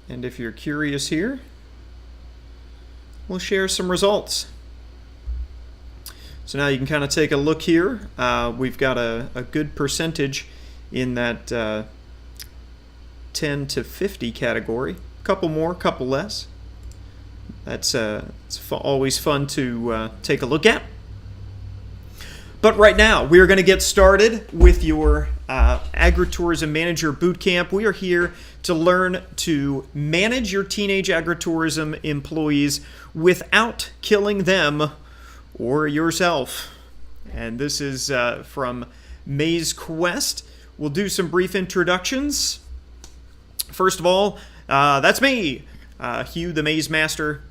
And if you're curious here, we'll share some results. So now you can kind of take a look here. We've got a good percentage in that 10 to 50 category. A couple more, couple less. That's always fun to take a look at. But right now, we are going to get started with your Agritourism Manager Bootcamp. We are here to learn to manage your teenage agritourism employees without killing them or yourself. And this is from Maize Quest. We'll do some brief introductions. First of all, that's me, Hugh the Maize Master.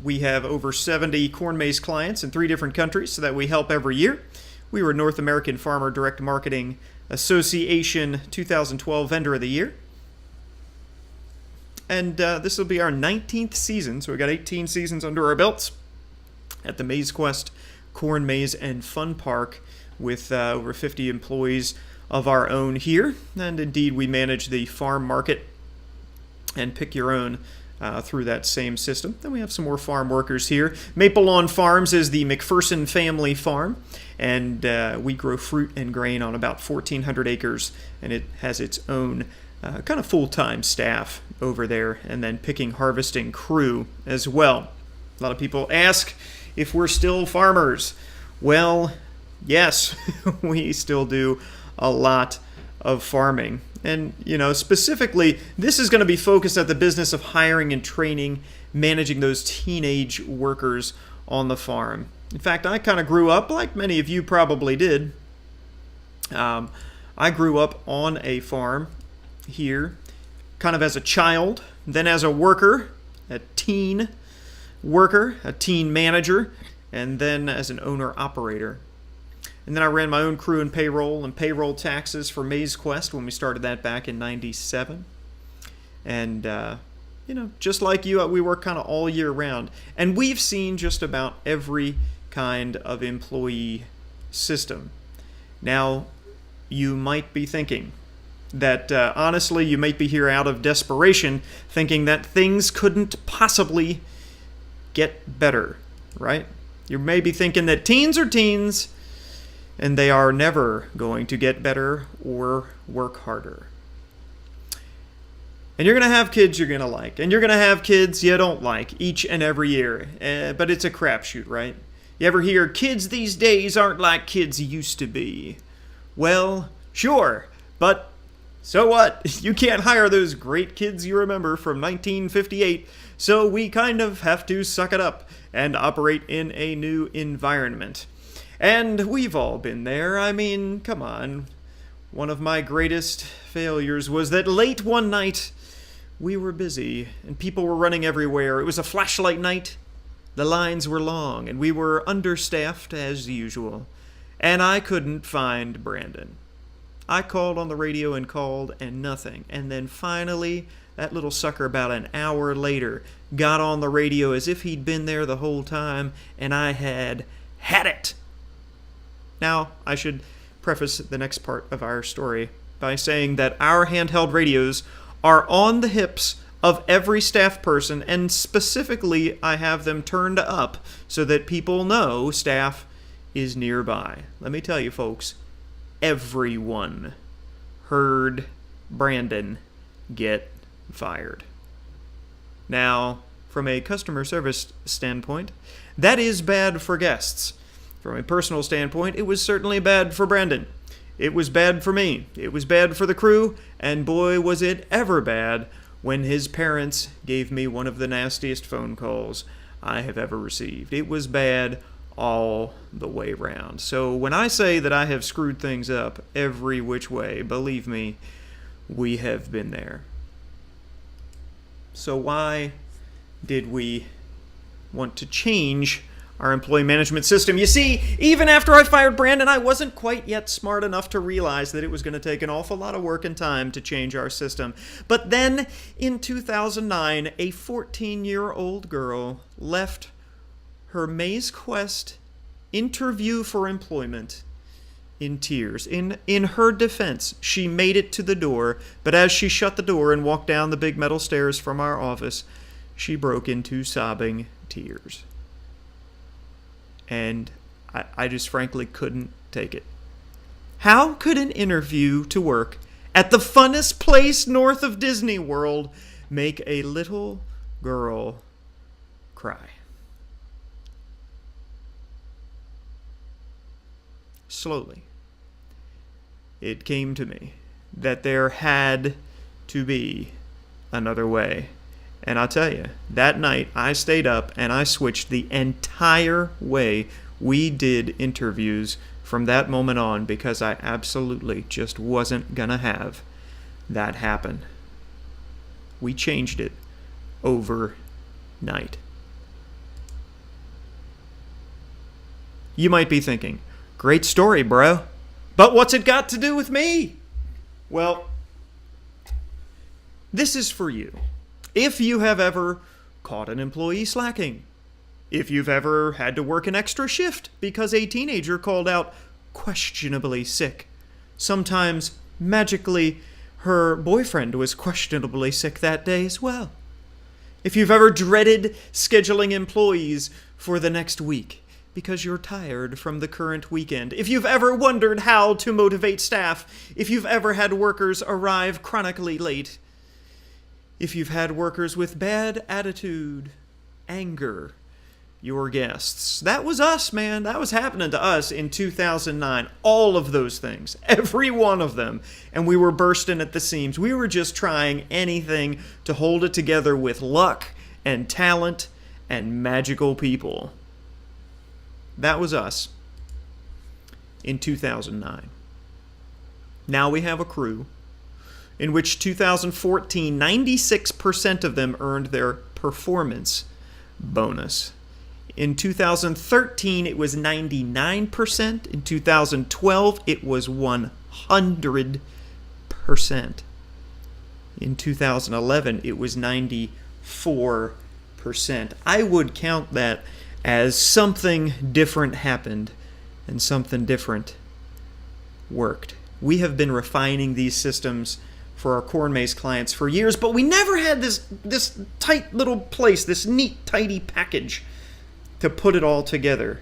We have over 70 corn maze clients in 3 different countries so that we help every year. We were North American Farmer Direct Marketing Association 2012 Vendor of the Year. And this will be our 19th season, so we've got 18 seasons under our belts at the Maize Quest Corn Maze and Fun Park with over 50 employees of our own here. And indeed, we manage the farm market and pick your own through that same system. Then we have some more farm workers here. Maple Lawn Farms is the McPherson family farm, and we grow fruit and grain on about 1,400 acres, and it has its own kind of full-time staff over there, and then picking, harvesting crew as well. A lot of people ask if we're still farmers. Well, yes, we still do a lot of farming. And, specifically, this is going to be focused at the business of hiring and training, managing those teenage workers on the farm. In fact, I kind of grew up, like many of you probably did. I grew up on a farm here, kind of as a child, then as a worker, a teen worker, a teen manager, and then as an owner-operator. And then I ran my own crew and payroll taxes for Maize Quest when we started that back in '97. And, just like you, we work kind of all year round. And we've seen just about every kind of employee system. Now, you might be thinking that, honestly, you might be here out of desperation, thinking that things couldn't possibly get better, right? You may be thinking that teens are teens, and they are never going to get better or work harder. And you're going to have kids you're going to like, and you're going to have kids you don't like each and every year. But it's a crapshoot, right? You ever hear, kids these days aren't like kids used to be? Well, sure, but so what? You can't hire those great kids you remember from 1958, so we kind of have to suck it up and operate in a new environment. And we've all been there. I mean, come on. One of my greatest failures was that late one night, we were busy, and people were running everywhere. It was a flashlight night. The lines were long, and we were understaffed as usual. And I couldn't find Brandon. I called on the radio and called, and nothing. And then finally, that little sucker about an hour later got on the radio as if he'd been there the whole time, and I had it. Now, I should preface the next part of our story by saying that our handheld radios are on the hips of every staff person, and specifically, I have them turned up so that people know staff is nearby. Let me tell you, folks, everyone heard Brandon get fired. Now, from a customer service standpoint, that is bad for guests. From a personal standpoint, it was certainly bad for Brandon. It was bad for me. It was bad for the crew, and boy, was it ever bad when his parents gave me one of the nastiest phone calls I have ever received. It was bad all the way round. So when I say that I have screwed things up every which way, believe me, we have been there. So why did we want to change our employee management system? You see, even after I fired Brandon, I wasn't quite yet smart enough to realize that it was going to take an awful lot of work and time to change our system. But then, in 2009, a 14-year-old girl left her Maize Quest interview for employment in tears. In her defense, she made it to the door, but as she shut the door and walked down the big metal stairs from our office, she broke into sobbing tears. And I just frankly couldn't take it. How could an interview to work at the funnest place north of Disney World make a little girl cry? Slowly, it came to me that there had to be another way. And I'll tell you, that night I stayed up and I switched the entire way we did interviews from that moment on, because I absolutely just wasn't gonna have that happen. We changed it overnight. You might be thinking, great story, bro, but what's it got to do with me? Well, this is for you. If you have ever caught an employee slacking, if you've ever had to work an extra shift because a teenager called out questionably sick, sometimes magically her boyfriend was questionably sick that day as well. If you've ever dreaded scheduling employees for the next week because you're tired from the current weekend, if you've ever wondered how to motivate staff, if you've ever had workers arrive chronically late, if you've had workers with bad attitude, anger your guests. That was us, man. That was happening to us in 2009. All of those things. Every one of them. And we were bursting at the seams. We were just trying anything to hold it together with luck and talent and magical people. That was us in 2009. Now we have a crew in which 2014, 96% of them earned their performance bonus. In 2013, it was 99%. In 2012, it was 100%. In 2011, it was 94%. I would count that as something different happened and something different worked. We have been refining these systems for our corn maze clients for years, but we never had this tight little place, this neat, tidy package to put it all together.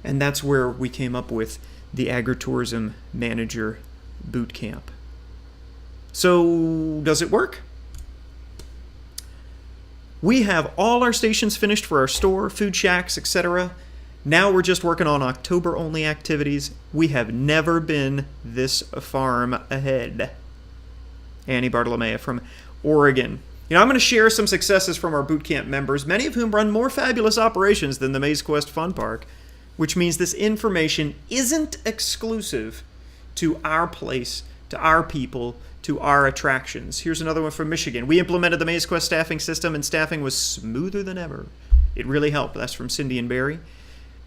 And that's where we came up with the Agritourism Manager Bootcamp. So, does it work? We have all our stations finished for our store, food shacks, etc. Now we're just working on October-only activities. We have never been this farm ahead. Annie Bartolomea from Oregon. I'm going to share some successes from our bootcamp members, many of whom run more fabulous operations than the Maze Quest Fun Park, which means this information isn't exclusive to our place, to our people, to our attractions. Here's another one from Michigan. We implemented the Maze Quest staffing system, and staffing was smoother than ever. It really helped. That's from Cindy and Barry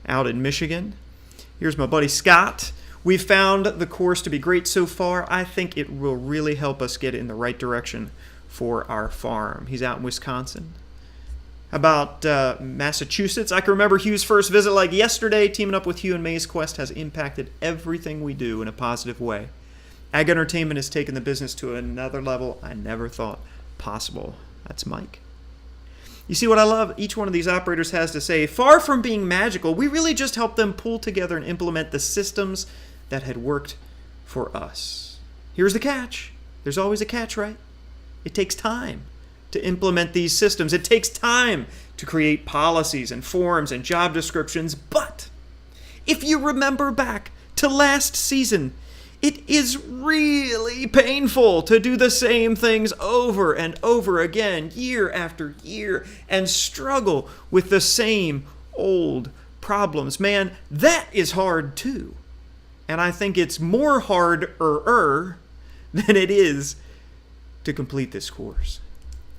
out in Michigan. Here's my buddy Scott. We've found the course to be great so far. I think it will really help us get in the right direction for our farm. He's out in Wisconsin. How about Massachusetts? I can remember Hugh's first visit like yesterday. Teaming up with Hugh and Maze Quest has impacted everything we do in a positive way. Ag Entertainment has taken the business to another level I never thought possible. That's Mike. You see what I love? Each one of these operators has to say, far from being magical, we really just helped them pull together and implement the systems that had worked for us. Here's the catch. There's always a catch, right? It takes time to implement these systems. It takes time to create policies and forms and job descriptions. But if you remember back to last season, it is really painful to do the same things over and over again, year after year, and struggle with the same old problems. Man, that is hard too. And I think it's more harder than it is to complete this course.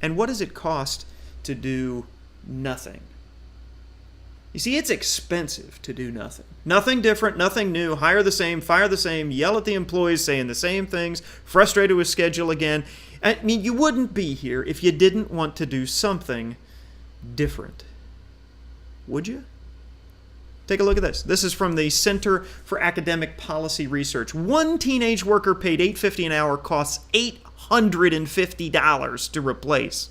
And what does it cost to do nothing? You see, it's expensive to do nothing. Nothing different, nothing new, hire the same, fire the same, yell at the employees saying the same things, frustrated with schedule again. I mean, you wouldn't be here if you didn't want to do something different. Would you? Take a look at this. This is from the Center for Academic Policy Research. One teenage worker paid $8.50 an hour costs $850 to replace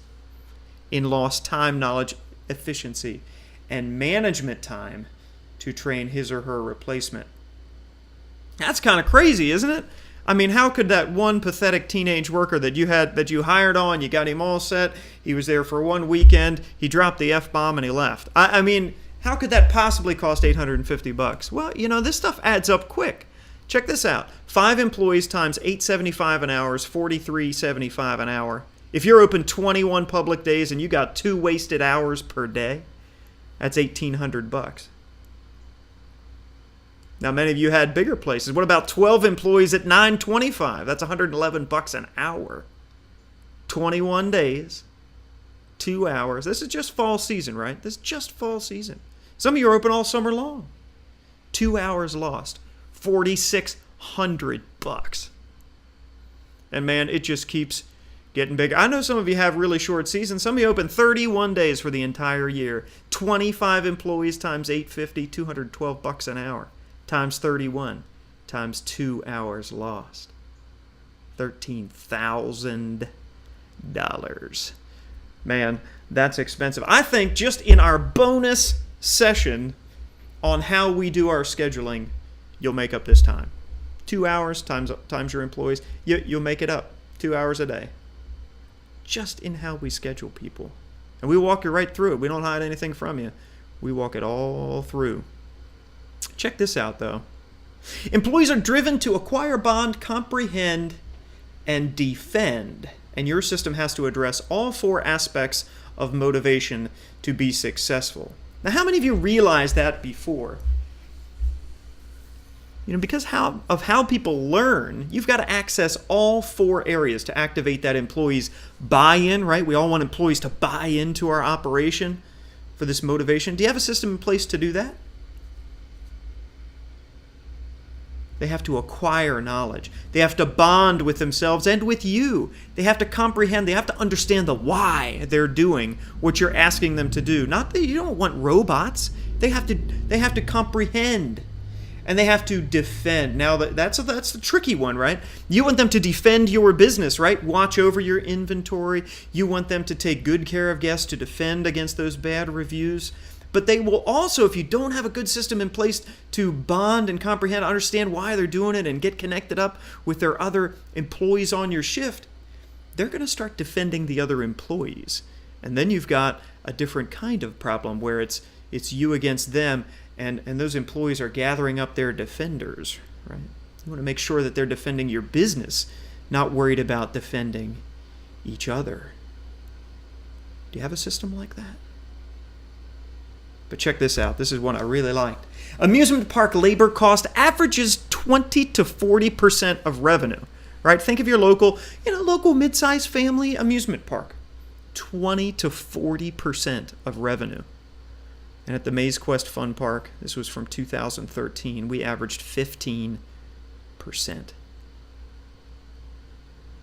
in lost time, knowledge, efficiency, and management time to train his or her replacement. That's kind of crazy, isn't it? I mean, how could that one pathetic teenage worker that you hired on, you got him all set, he was there for one weekend, he dropped the F-bomb and he left. I mean, how could that possibly cost $850? Well, this stuff adds up quick. Check this out. 5 employees times $8.75 an hour is $43.75 an hour. If you're open 21 public days and you got 2 wasted hours per day, that's $1,800. Now, many of you had bigger places. What about 12 employees at $9.25? That's $111 an hour. 21 days, 2 hours. This is just fall season, right? This is just fall season. Some of you are open all summer long. 2 hours lost, $4,600. And man, it just keeps getting bigger. I know some of you have really short seasons. Some of you open 31 days for the entire year. 25 employees times $850, $212 an hour. Times 31, times 2 hours lost. $13,000. Man, that's expensive. I think just in our bonus session on how we do our scheduling, you'll make up this time. 2 hours times your employees, you'll make it up. 2 hours a day. Just in how we schedule people. And we walk you right through it. We don't hide anything from you. We walk it all through. Check this out, though. Employees are driven to acquire, bond, comprehend, and defend. And your system has to address all 4 aspects of motivation to be successful. Now, how many of you realized that before? Because of how people learn, you've got to access all 4 areas to activate that employee's buy-in, right? We all want employees to buy into our operation for this motivation. Do you have a system in place to do that? They have to acquire knowledge. They have to bond with themselves and with you. They have to comprehend. They have to understand the why they're doing what you're asking them to do. Not that you don't want robots. They have to comprehend. And they have to defend. Now, that's the tricky one, right? You want them to defend your business, right? Watch over your inventory. You want them to take good care of guests, to defend against those bad reviews. But they will also, if you don't have a good system in place to bond and comprehend, understand why they're doing it and get connected up with their other employees on your shift, they're going to start defending the other employees. And then you've got a different kind of problem where it's you against them, and those employees are gathering up their defenders, right? You want to make sure that they're defending your business, not worried about defending each other. Do you have a system like that? But check this out. This is one I really liked. Amusement park labor cost averages 20 to 40% of revenue. Right? Think of your local mid-sized family amusement park. 20 to 40% of revenue. And at the Maze Quest Fun Park, this was from 2013, we averaged 15%.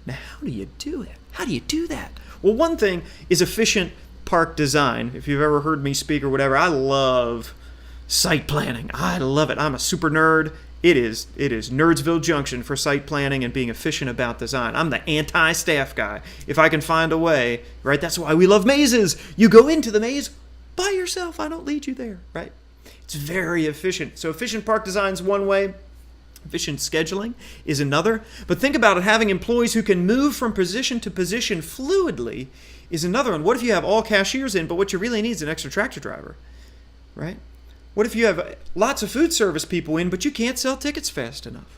Now, how do you do it? How do you do that? Well, one thing is efficient park design. If you've ever heard me speak or whatever, I love site planning. I love it. I'm a super nerd. It is Nerdsville Junction for site planning and being efficient about design. I'm the anti-staff guy. If I can find a way, right? That's why we love mazes. You go into the maze by yourself. I don't lead you there, right? It's very efficient. So efficient park design is one way. Efficient scheduling is another. But think about it, having employees who can move from position to position fluidly is another one. What if you have all cashiers in, but what you really need is an extra tractor driver, right? What if you have lots of food service people in, but you can't sell tickets fast enough?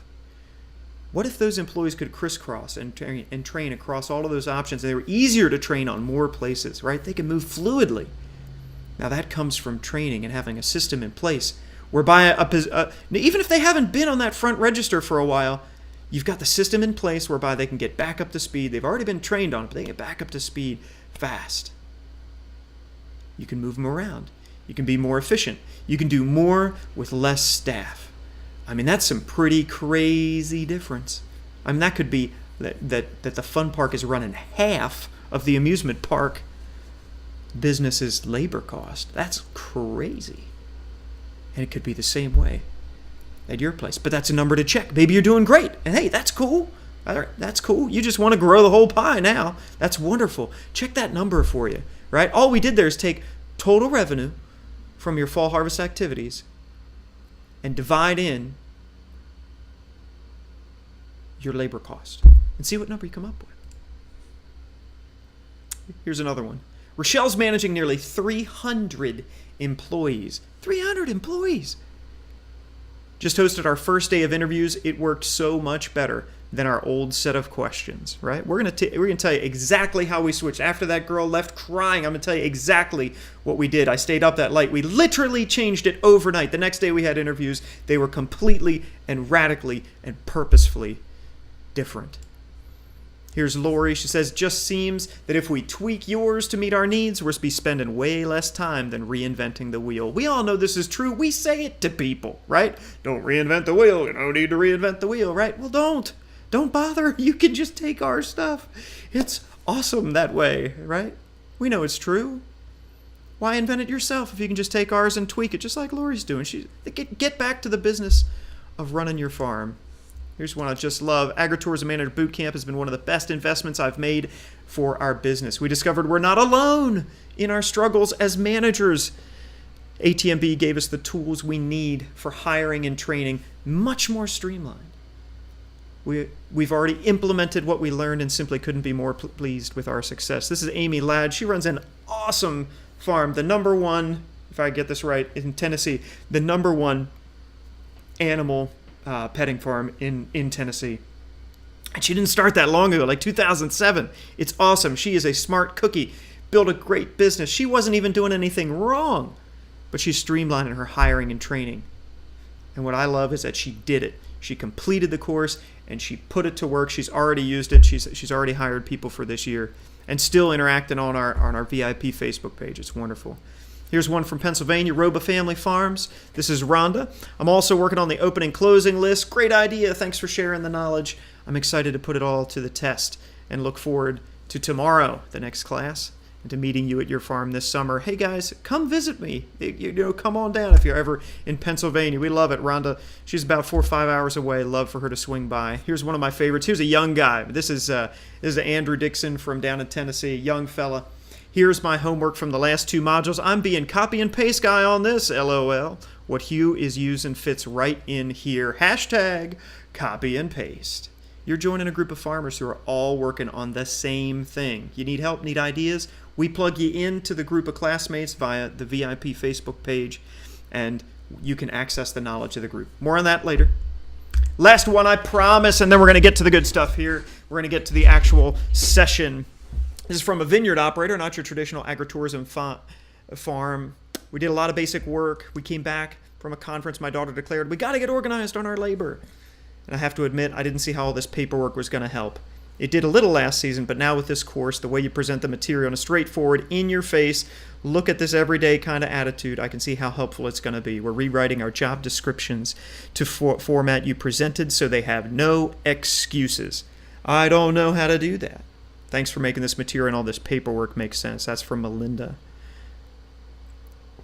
What if those employees could crisscross and train across all of those options? They were easier to train on more places, right? They can move fluidly. Now that comes from training and having a system in place whereby even if they haven't been on that front register for a while, you've got the system in place whereby they can get back up to speed. They've already been trained on it, but they get back up to speed fast. You can move them around. You can be more efficient. You can do more with less staff. I mean, that's some pretty crazy difference. I mean, that could be that the fun park is running half of the amusement park business's labor cost. That's crazy. And it could be the same way at your place. But that's a number to check. Maybe you're doing great. And hey, that's cool. All right, that's cool. You just want to grow the whole pie now. That's wonderful. Check that number for you, right? All we did there is take total revenue from your fall harvest activities and divide in your labor cost and see what number you come up with. Here's another one. Rochelle's managing nearly 300 employees. 300 employees. Just hosted our first day of interviews. It worked so much better than our old set of questions, right? We're gonna tell you exactly how we switched. After that girl left crying, I'm gonna tell you exactly what we did. I stayed up that late. We literally changed it overnight. The next day we had interviews. They were completely and radically and purposefully different. Here's Lori. She says, just seems that if we tweak yours to meet our needs, we're spending way less time than reinventing the wheel. We all know this is true. We say it to people, right? Don't reinvent the wheel. You don't need to reinvent the wheel, right? Well, don't. Don't bother. You can just take our stuff. It's awesome that way, right? We know it's true. Why invent it yourself if you can just take ours and tweak it, just like Lori's doing? Get back to the business of running your farm. Here's one I just love. Agritourism Manager Bootcamp has been one of the best investments I've made for our business. We discovered we're not alone in our struggles as managers. ATMB gave us the tools we need for hiring and training, much more streamlined. We've already implemented what we learned and simply couldn't be more pleased with our success. This is Amy Ladd. She runs an awesome farm, the number one, if I get this right, in Tennessee, the number one animal petting farm in Tennessee. And she didn't start that long ago, like 2007. It's awesome. She is a smart cookie, built a great business. She wasn't even doing anything wrong, but she's streamlining her hiring and training. And what I love is that she did it. She completed the course and she put it to work. She's already used it. She's already hired people for this year and still interacting on our VIP Facebook page. It's wonderful. Here's one from Pennsylvania, Roba Family Farms. This is Rhonda. I'm also working on the opening closing list. Great idea. Thanks for sharing the knowledge. I'm excited to put it all to the test and look forward to tomorrow, the next class, and to meeting you at your farm this summer. Hey guys, come visit me. Come on down if you're ever in Pennsylvania. We love it. Rhonda, she's about 4 or 5 hours away. Love for her to swing by. Here's one of my favorites. Here's a young guy. This is Andrew Dixon from down in Tennessee, a young fella. Here's my homework from the last 2 modules. I'm being copy and paste guy on this, LOL. What Hugh is using fits right in here. Hashtag copy and paste. You're joining a group of farmers who are all working on the same thing. You need help, need ideas? We plug you into the group of classmates via the VIP Facebook page, and you can access the knowledge of the group. More on that later. Last one, I promise, and then we're going to get to the good stuff here. We're going to get to the actual session. This is from a vineyard operator, not your traditional agritourism farm. We did a lot of basic work. We came back from a conference. My daughter declared, we got to get organized on our labor. And I have to admit, I didn't see how all this paperwork was going to help. It did a little last season, but now with this course, the way you present the material in a straightforward, in-your-face, look at this everyday kind of attitude, I can see how helpful it's going to be. We're rewriting our job descriptions to format you presented so they have no excuses. I don't know how to do that. Thanks for making this material and all this paperwork make sense. That's from Melinda.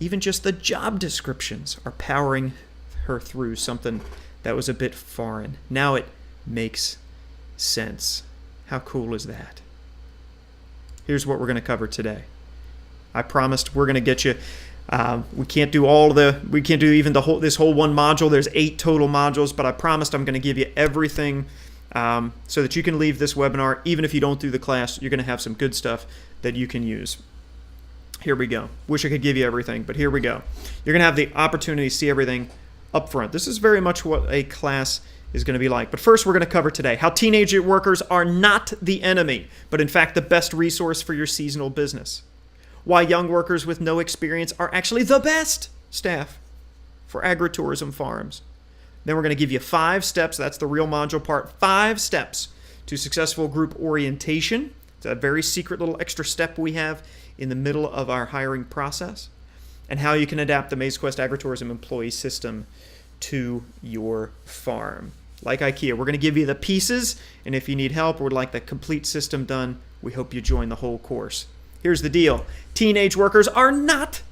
Even just the job descriptions are powering her through something that was a bit foreign. Now it makes sense. How cool is that? Here's what we're going to cover today. I promised we're going to get you. We can't do even this whole one module. There's 8 total modules, but I promised I'm going to give you everything so that you can leave this webinar. Even if you don't do the class, you're going to have some good stuff that you can use. Here we go. Wish I could give you everything, but here we go. You're going to have the opportunity to see everything up front. This is very much what a class is going to be like. But first, we're going to cover today how teenage workers are not the enemy, but in fact the best resource for your seasonal business. Why young workers with no experience are actually the best staff for agritourism farms. Then we're going to give you 5 steps. That's the real module part. 5 steps to successful group orientation. It's a very secret little extra step we have in the middle of our hiring process. And how you can adapt the MazeQuest Agritourism employee system to your farm. Like IKEA, we're going to give you the pieces, and if you need help or would like the complete system done, we hope you join the whole course. Here's the deal. Teenage workers are not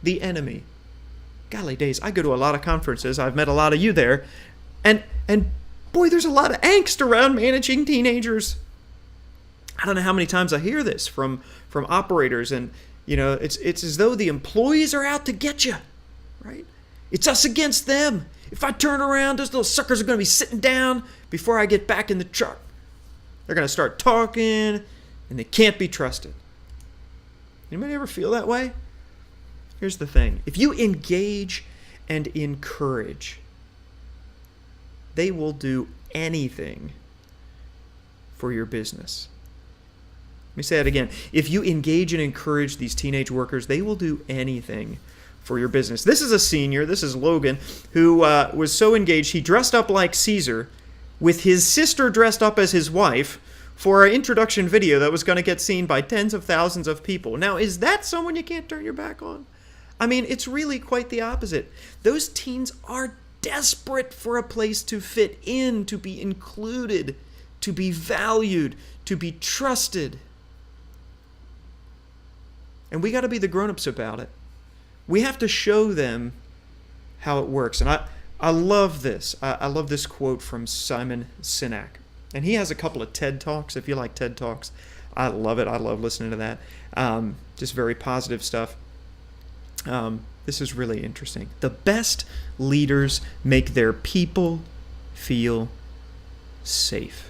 the enemy. golly days, I go to a lot of conferences. I've met a lot of you there. And boy, there's a lot of angst around managing teenagers. I don't know how many times I hear this from operators, and it's as though the employees are out to get you, right? It's us against them. If I turn around, those little suckers are going to be sitting down before I get back in the truck. They're going to start talking, and they can't be trusted. Anybody ever feel that way? Here's the thing. If you engage and encourage, they will do anything for your business. Let me say that again. If you engage and encourage these teenage workers, they will do anything for your business. This is a senior, this is Logan, who was so engaged, he dressed up like Caesar with his sister dressed up as his wife for an introduction video that was going to get seen by tens of thousands of people. Now, is that someone you can't turn your back on? I mean, it's really quite the opposite. Those teens are desperate for a place to fit in, to be included, to be valued, to be trusted. And we got to be the grown-ups about it. We have to show them how it works. And I love this. I love this quote from Simon Sinek. And he has a couple of TED Talks. If you like TED Talks, I love it. I love listening to that. Just very positive stuff. This is really interesting. The best leaders make their people feel safe.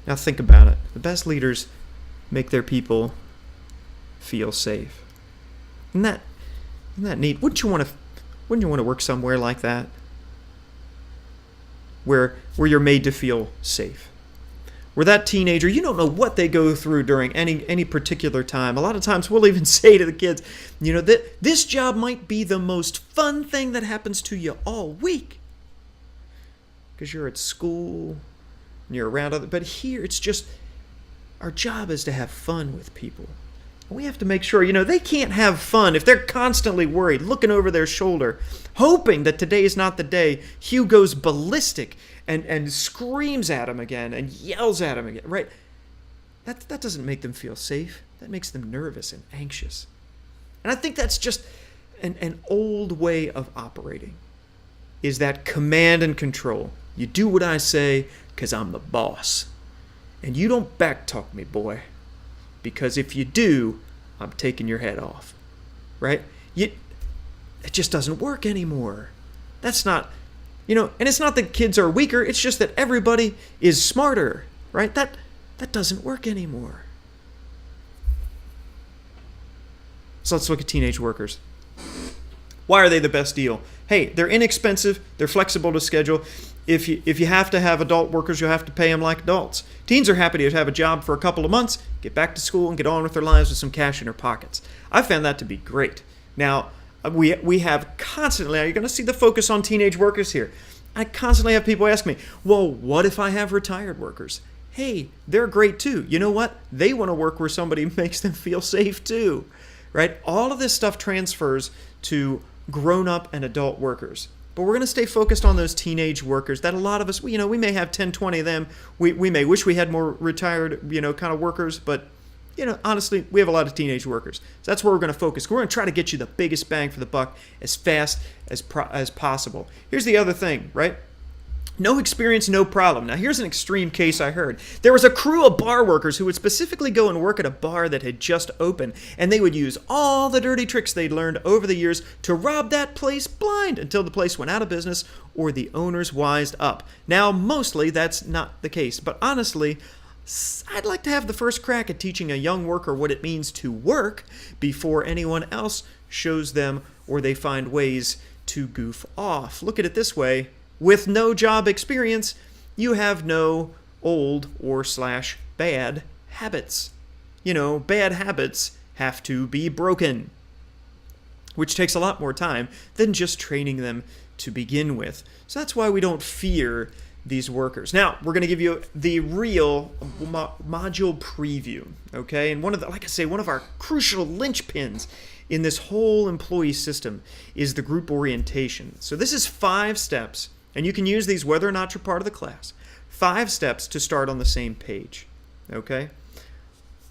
Now think about it. The best leaders make their people feel safe. Isn't that neat? Wouldn't you want to work somewhere like that? Where you're made to feel safe. Where that teenager, you don't know what they go through during any particular time. A lot of times we'll even say to the kids, that this job might be the most fun thing that happens to you all week. Because you're at school, and you're around other, but here it's just, our job is to have fun with people. And we have to make sure, they can't have fun if they're constantly worried, looking over their shoulder, hoping that today is not the day Hugh goes ballistic and screams at him again and yells at him again, right? That doesn't make them feel safe. That makes them nervous and anxious. And I think that's just an old way of operating, is that command and control. You do what I say because I'm the boss. And you don't backtalk me, boy. Because if you do, I'm taking your head off. Right? It just doesn't work anymore. That's not, and it's not that kids are weaker, it's just that everybody is smarter. Right? That doesn't work anymore. So let's look at teenage workers. Why are they the best deal? Hey, they're inexpensive, they're flexible to schedule. If you have to have adult workers, you'll have to pay them like adults. Teens are happy to have a job for a couple of months, get back to school, and get on with their lives with some cash in their pockets. I found that to be great. Now, we have constantly, now you're going to see the focus on teenage workers here. I constantly have people ask me, well, what if I have retired workers? Hey, they're great too. You know what? They want to work where somebody makes them feel safe too, right? All of this stuff transfers to grown-up and adult workers. But we're going to stay focused on those teenage workers that a lot of us, we may have 10, 20 of them. We may wish we had more retired, kind of workers, but, honestly, we have a lot of teenage workers. So that's where we're going to focus. We're going to try to get you the biggest bang for the buck as fast as possible. Here's the other thing, right? No experience, no problem. Now, here's an extreme case I heard. There was a crew of bar workers who would specifically go and work at a bar that had just opened, and they would use all the dirty tricks they'd learned over the years to rob that place blind until the place went out of business or the owners wised up. Now, mostly that's not the case, but honestly, I'd like to have the first crack at teaching a young worker what it means to work before anyone else shows them or they find ways to goof off. Look at it this way. With no job experience, you have no old or / bad habits. Bad habits have to be broken, which takes a lot more time than just training them to begin with. So that's why we don't fear these workers. Now, we're going to give you the real module preview, okay? And one of our crucial linchpins in this whole employee system is the group orientation. So this is 5 steps. And you can use these whether or not you're part of the class. 5 steps to start on the same page. Okay?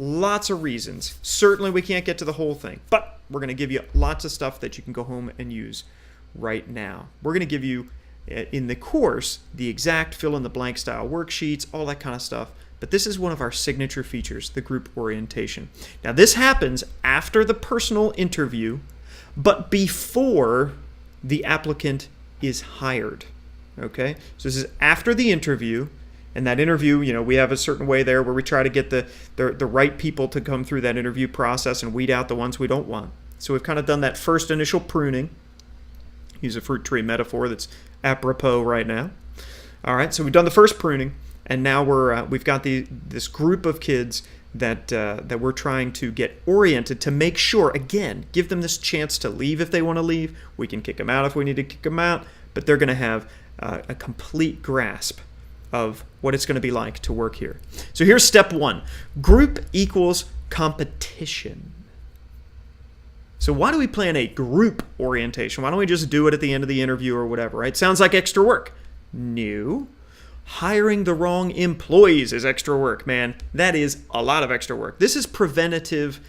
Lots of reasons. Certainly we can't get to the whole thing, but we're going to give you lots of stuff that you can go home and use right now. We're going to give you, in the course, the exact fill-in-the-blank style worksheets, all that kind of stuff. But this is one of our signature features, the group orientation. Now, this happens after the personal interview, but before the applicant is hired. Okay? So this is after the interview. And that interview, we have a certain way there where we try to get the right people to come through that interview process and weed out the ones we don't want. So we've kind of done that first initial pruning. Use a fruit tree metaphor that's apropos right now. All right, so we've done the first pruning, and now we've got this group of kids that we're trying to get oriented to make sure, again, give them this chance to leave if they want to leave. We can kick them out if we need to kick them out, but they're going to have a complete grasp of what it's going to be like to work here. So here's step one. Group equals competition. So why do we plan a group orientation? Why don't we just do it at the end of the interview or whatever, right? Sounds like extra work. No. Hiring the wrong employees is extra work, man. That is a lot of extra work. This is preventative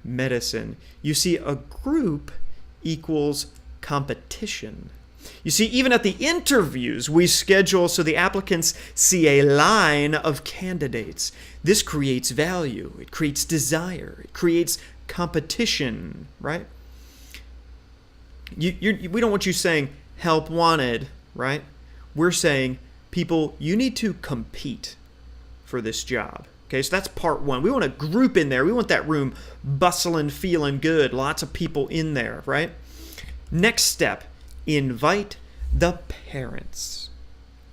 medicine. You see, a group equals competition. You see, even at the interviews, we schedule so the applicants see a line of candidates. This creates value. It creates desire. It creates competition, right? We don't want you saying, help wanted, right? We're saying, people, you need to compete for this job. Okay, so that's part one. We want a group in there. We want that room bustling, feeling good. Lots of people in there, right? Next step. Invite the parents.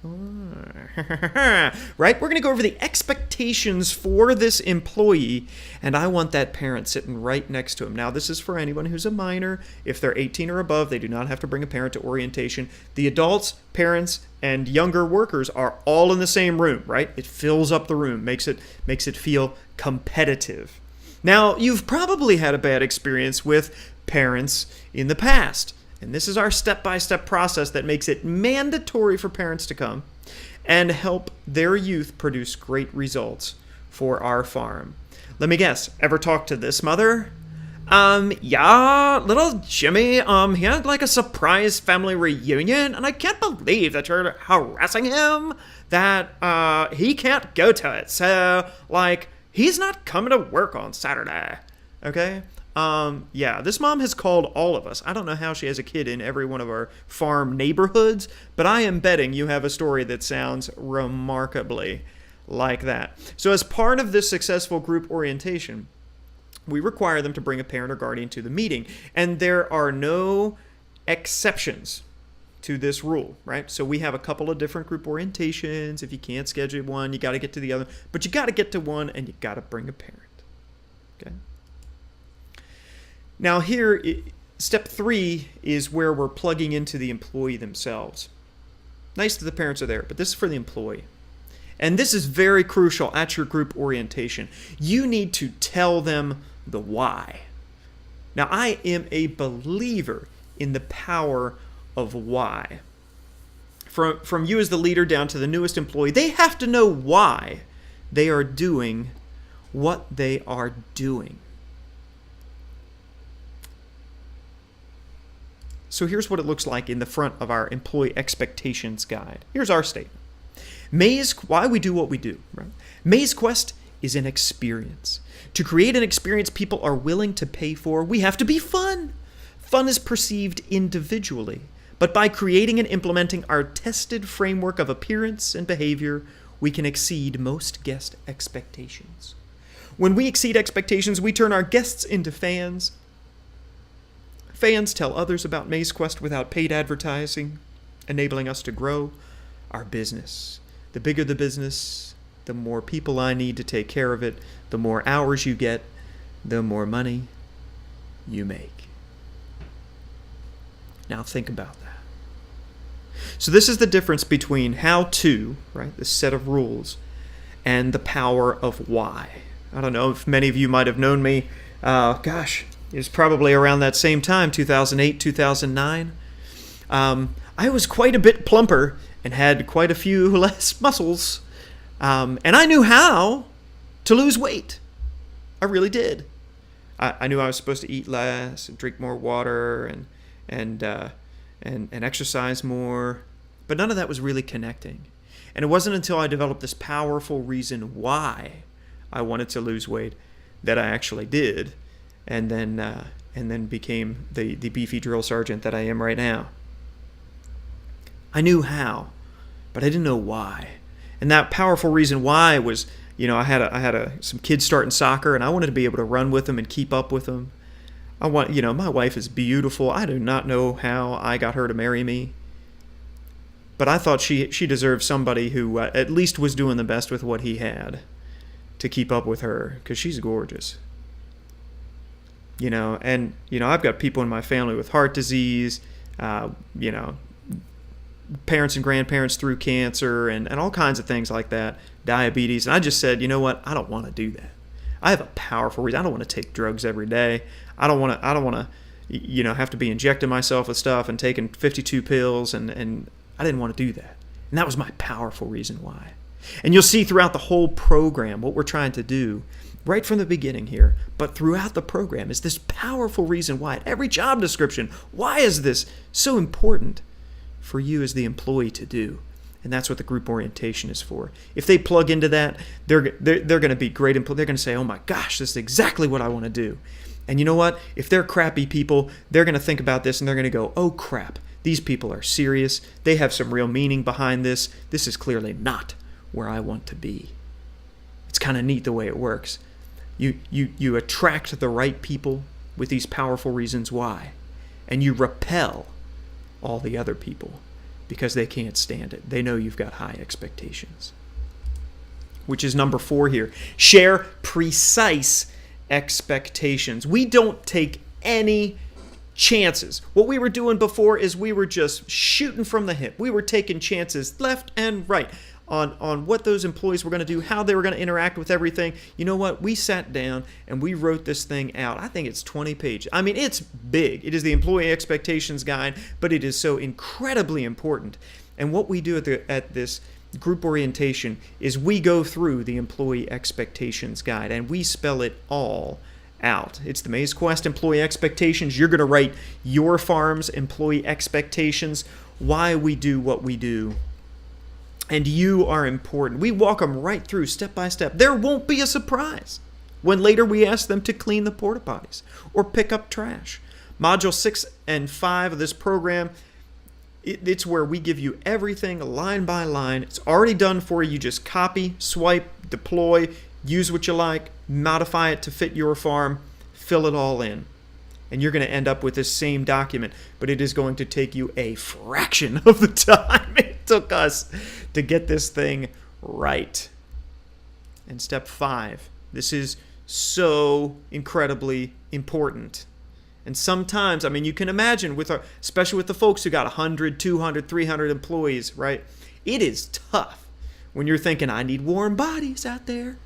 Right? We're going to go over the expectations for this employee, and I want that parent sitting right next to him. Now, this is for anyone who's a minor. If they're 18 or above, they do not have to bring a parent to orientation. The adults, parents, and younger workers are all in the same room, right? It fills up the room, makes it feel competitive. Now, you've probably had a bad experience with parents in the past. And this is our step-by-step process that makes it mandatory for parents to come and help their youth produce great results for our farm. Let me guess, ever talk to this mother? Yeah, little Jimmy, he had like a surprise family reunion, and I can't believe that you're harassing him, that he can't go to it. So, he's not coming to work on Saturday, okay? Yeah, this mom has called all of us. I don't know how she has a kid in every one of our farm neighborhoods, but I am betting you have a story that sounds remarkably like that. So as part of this successful group orientation, we require them to bring a parent or guardian to the meeting, and there are no exceptions to this rule, right? So we have a couple of different group orientations. If you can't schedule one, you got to get to the other, but you got to get to one and you got to bring a parent, okay? Now here, step 3 is where we're plugging into the employee themselves. Nice that the parents are there, but this is for the employee. And this is very crucial at your group orientation. You need to tell them the why. Now, I am a believer in the power of why. From you as the leader down to the newest employee, they have to know why they are doing what they are doing. So here's what it looks like in the front of our employee expectations guide. Here's our statement. Why we do what we do, right? Maize Quest is an experience. To create an experience people are willing to pay for, we have to be fun. Fun is perceived individually, but by creating and implementing our tested framework of appearance and behavior, we can exceed most guest expectations. When we exceed expectations, we turn our guests into fans. Fans tell others about Maize Quest without paid advertising, enabling us to grow our business. The bigger the business, the more people I need to take care of it, the more hours you get, the more money you make. Now think about that. So this is the difference between how to, right, this set of rules, and the power of why. I don't know if many of you might have known me, it was probably around that same time, 2008, 2009. I was quite a bit plumper and had quite a few less muscles. And I knew how to lose weight. I really did. I knew I was supposed to eat less and drink more water and exercise more, but none of that was really connecting. And it wasn't until I developed this powerful reason why I wanted to lose weight that I actually did, and then became the beefy drill sergeant that I am right now. I knew how, but I didn't know why. And that powerful reason why was, I had some kids starting soccer, and I wanted to be able to run with them and keep up with them. My wife is beautiful. I do not know how I got her to marry me, but I thought she deserved somebody who at least was doing the best with what he had to keep up with her, because she's gorgeous. I've got people in my family with heart disease, parents and grandparents through cancer and all kinds of things like that, diabetes. And I just said, you know what? I don't want to do that. I have a powerful reason. I don't want to take drugs every day. I don't want to, have to be injecting myself with stuff and taking 52 pills. And I didn't want to do that. And that was my powerful reason why. And you'll see throughout the whole program what we're trying to do right from the beginning here, but throughout the program is this powerful reason why. At every job description, why is this so important for you as the employee to do? And that's what the group orientation is for. If they plug into that, they're going to be great employees. They're going to say, oh my gosh, this is exactly what I want to do. And you know what? If they're crappy people, they're going to think about this and they're going to go, oh crap, these people are serious. They have some real meaning behind this. This is clearly not where I want to be. It's kind of neat the way it works. You attract the right people with these powerful reasons why, and you repel all the other people because they can't stand it. They know you've got high expectations. Which is number 4 here. Share precise expectations. We don't take any chances. What we were doing before is we were just shooting from the hip. We were taking chances left and right on what those employees were going to do, how they were going to interact with everything. You know what? We sat down and we wrote this thing out. I think it's 20 pages. I mean, it's big. It is the Employee Expectations Guide, but it is so incredibly important. And what we do at this group orientation is we go through the Employee Expectations Guide and we spell it all out. It's the Maze Quest Employee Expectations. You're going to write your farm's employee expectations, why we do what we do. And you are important. We walk them right through step by step. There won't be a surprise when later we ask them to clean the porta potties or pick up trash. Module 6 and 5 of this program, it's where we give you everything line by line. It's already done for you. You just copy, swipe, deploy, use what you like, modify it to fit your farm, fill it all in. And you're going to end up with this same document, but it is going to take you a fraction of the time it took us to get this thing right. And step 5, this is so incredibly important. And sometimes, you can imagine, especially with the folks who got 100, 200, 300 employees, right? It is tough when you're thinking, I need warm bodies out there.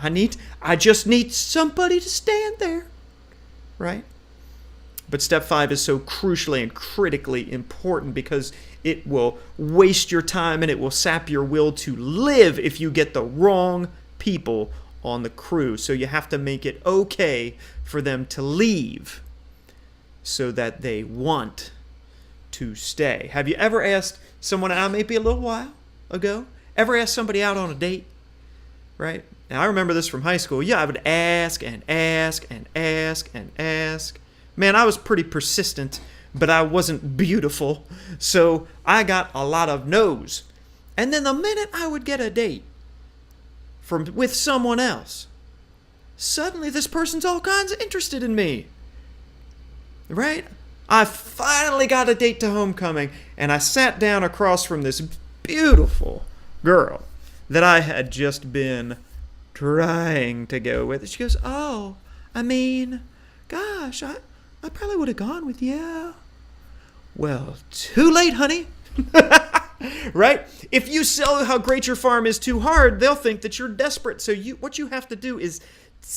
I just need somebody to stand there, right? But step 5 is so crucially and critically important because it will waste your time and it will sap your will to live if you get the wrong people on the crew. So you have to make it okay for them to leave so that they want to stay. Have you ever asked someone out, maybe a little while ago, ever asked somebody out on a date? Right? Now, I remember this from high school. Yeah, I would ask and ask and ask and ask. Man, I was pretty persistent, but I wasn't beautiful, so I got a lot of no's. And then the minute I would get a date with someone else, suddenly this person's all kinds of interested in me. Right? I finally got a date to homecoming, and I sat down across from this beautiful girl that I had just been trying to go with. She goes, oh, gosh, I probably would have gone with you. Well, too late, honey. Right? If you sell how great your farm is too hard, they'll think that you're desperate. So what you have to do is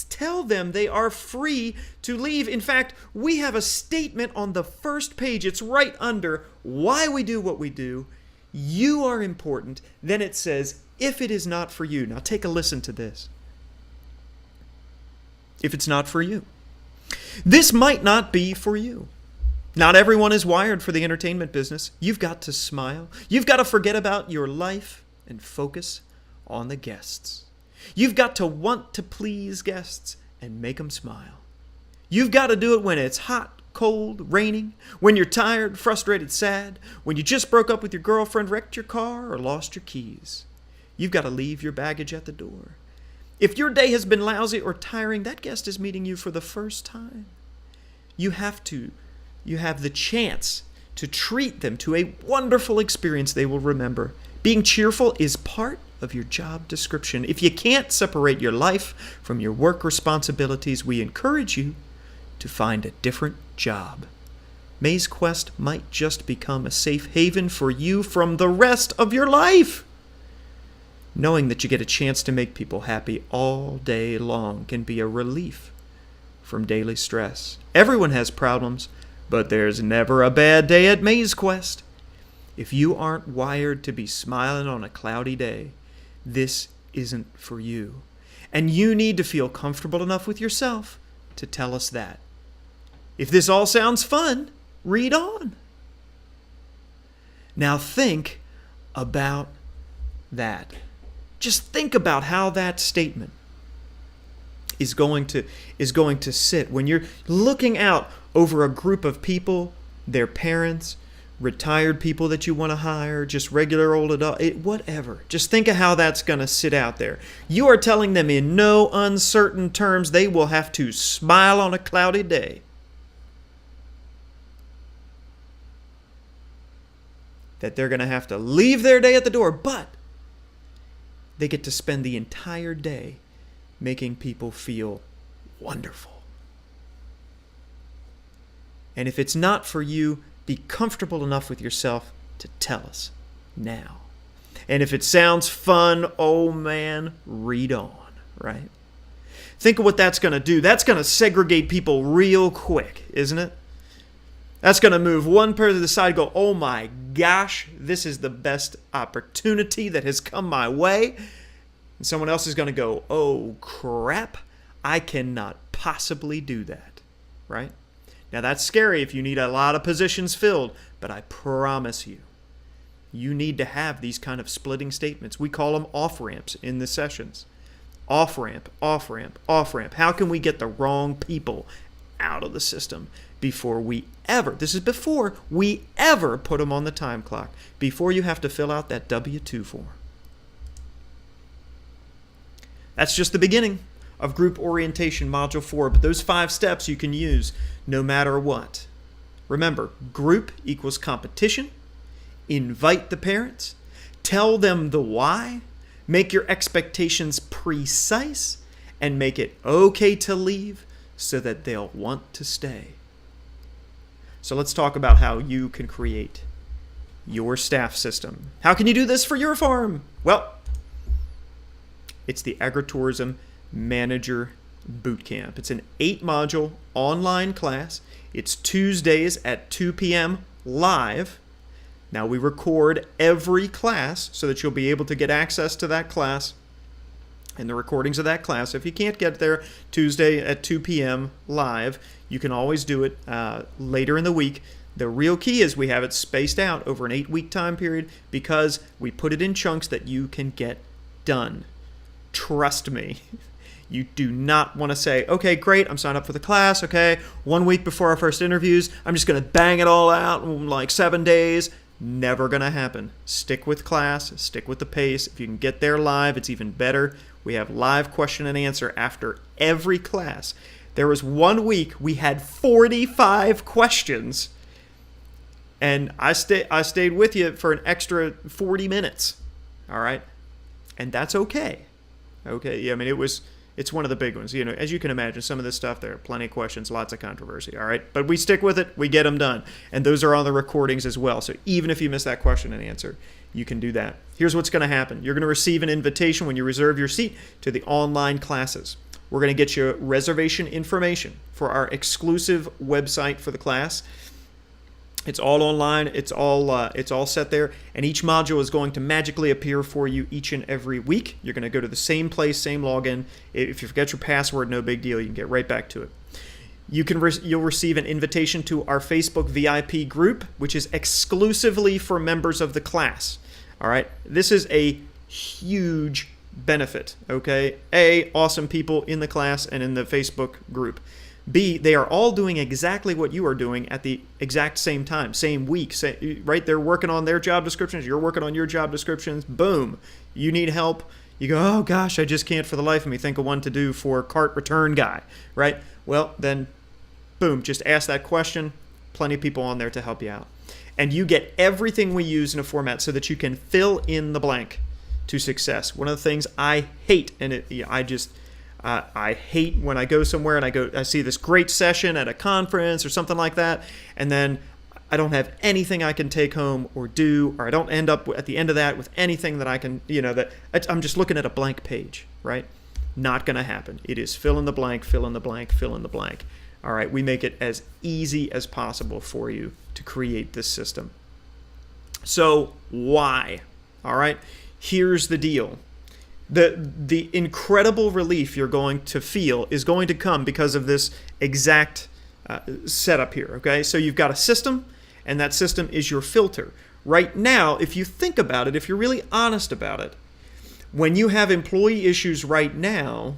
tell them they are free to leave. In fact, we have a statement on the first page. It's right under why we do what we do. You are important. Then it says, if it is not for you. Now take a listen to this. if it's not for you. This might not be for you. Not everyone is wired for the entertainment business. You've got to smile. You've got to forget about your life and focus on the guests. You've got to want to please guests and make them smile. You've got to do it when it's hot, cold, raining, when you're tired, frustrated, sad, when you just broke up with your girlfriend, wrecked your car, or lost your keys. You've got to leave your baggage at the door. If your day has been lousy or tiring, that guest is meeting you for the first time. You have the chance to treat them to a wonderful experience they will remember. Being cheerful is part of your job description. If you can't separate your life from your work responsibilities, we encourage you to find a different job. Maze Quest might just become a safe haven for you from the rest of your life. Knowing that you get a chance to make people happy all day long can be a relief from daily stress. Everyone has problems, but there's never a bad day at Maze Quest. If you aren't wired to be smiling on a cloudy day, this isn't for you. And you need to feel comfortable enough with yourself to tell us that. If this all sounds fun, read on. Now think about that. Just think about how that statement is going to sit when you're looking out over a group of people, their parents, retired people that you want to hire, just regular old adult, whatever. Just think of how that's going to sit out there. You are telling them in no uncertain terms they will have to smile on a cloudy day. That they're going to have to leave their day at the door, but they get to spend the entire day making people feel wonderful. And if it's not for you, be comfortable enough with yourself to tell us now. And if it sounds fun, oh man, read on, right? Think of what that's going to do. That's going to segregate people real quick, isn't it? That's going to move one person to the side and go, oh my gosh, this is the best opportunity that has come my way. And someone else is going to go, oh crap, I cannot possibly do that, right? Now that's scary if you need a lot of positions filled, but I promise you, you need to have these kind of splitting statements. We call them off-ramps in the sessions. Off-ramp, off-ramp, off-ramp. How can we get the wrong people out of the system before we ever put them on the time clock, before you have to fill out that W-2 form? That's just the beginning of Group Orientation Module 4, but those 5 steps you can use no matter what. Remember, group equals competition. Invite the parents. Tell them the why. Make your expectations precise, and make it okay to leave so that they'll want to stay. So let's talk about how you can create your staff system. How can you do this for your farm? Well, it's the Agritourism Manager Bootcamp. It's an 8-module online class. It's Tuesdays at 2 p.m. live. Now we record every class so that you'll be able to get access to that class and the recordings of that class. If you can't get there Tuesday at 2 p.m. live, you can always do it later in the week. The real key is we have it spaced out over an 8-week time period because we put it in chunks that you can get done. Trust me. You do not want to say, okay, great, I'm signed up for the class, okay, 1 week before our first interviews, I'm just going to bang it all out in like 7 days. Never going to happen. Stick with class, stick with the pace. If you can get there live, it's even better. We have live question and answer after every class. There was 1 week we had 45 questions, and I stayed with you for an extra 40 minutes, all right? And that's okay. Okay, yeah, I mean, it's one of the big ones. You know, as you can imagine, some of this stuff, there are plenty of questions, lots of controversy, all right? But we stick with it, we get them done. And those are on the recordings as well. So even if you miss that question and answer, you can do that. Here's what's going to happen. You're going to receive an invitation when you reserve your seat to the online classes. We're going to get you reservation information for our exclusive website for the class. It's all online. It's all set there, and each module is going to magically appear for you each and every week. You're going to go to the same place, same login. If you forget your password, no big deal. You can get right back to it. You'll receive an invitation to our Facebook VIP group, which is exclusively for members of the class. All right, this is a huge benefit. Okay, A, awesome people in the class and in the Facebook group. B, they are all doing exactly what you are doing at the exact same time, same week, right? They're working on their job descriptions. You're working on your job descriptions. Boom. You need help. You go, oh gosh, I just can't for the life of me think of one to do for cart return guy, right? Well, then, boom, just ask that question. Plenty of people on there to help you out. And you get everything we use in a format so that you can fill in the blank to success. One of the things I hate, and I hate when I go somewhere and I see this great session at a conference or something like that, and then I don't have anything I can take home or do, or I don't end up at the end of that with anything that I can, I'm just looking at a blank page, right? Not going to happen. It is fill in the blank, fill in the blank, fill in the blank. All right, we make it as easy as possible for you to create this system. So why? All right, here's the deal. The incredible relief you're going to feel is going to come because of this exact setup here, okay? So you've got a system, and that system is your filter. Right now, if you think about it, if you're really honest about it, when you have employee issues right now,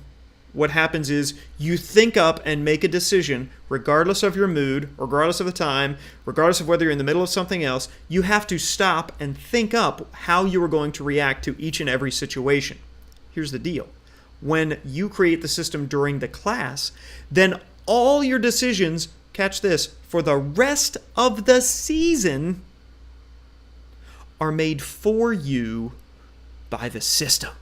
what happens is you think up and make a decision, regardless of your mood, regardless of the time, regardless of whether you're in the middle of something else, you have to stop and think up how you are going to react to each and every situation. Here's the deal. When you create the system during the class, then all your decisions, catch this, for the rest of the season are made for you by the system.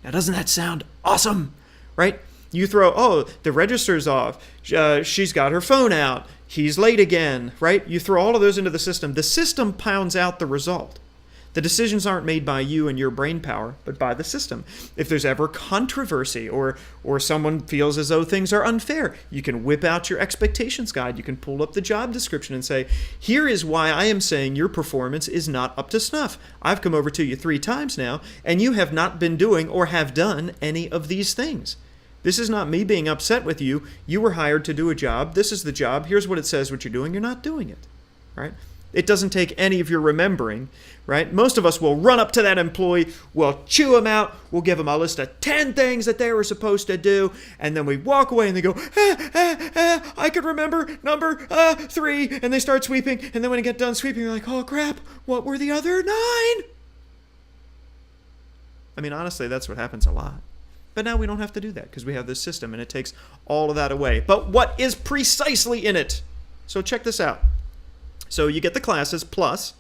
Now, doesn't that sound awesome? Right? You throw, oh, the register's off. She's got her phone out. He's late again, right? You throw all of those into the system. The system pounds out the result. The decisions aren't made by you and your brain power, but by the system. If there's ever controversy or someone feels as though things are unfair, you can whip out your expectations guide. You can pull up the job description and say, here is why I am saying your performance is not up to snuff. I've come over to you 3 times now, and you have not been doing or have done any of these things. This is not me being upset with you. You were hired to do a job. This is the job. Here's what it says what you're doing. You're not doing it, right? It doesn't take any of your remembering, right? Most of us will run up to that employee, we'll chew them out, we'll give them a list of 10 things that they were supposed to do, and then we walk away and they go, I could remember number 3, and they start sweeping, and then when they get done sweeping, they're like, oh crap, what were the other 9? I mean, honestly, that's what happens a lot. But now we don't have to do that because we have this system, and it takes all of that away. But what is precisely in it? So check this out. So you get the classes plus,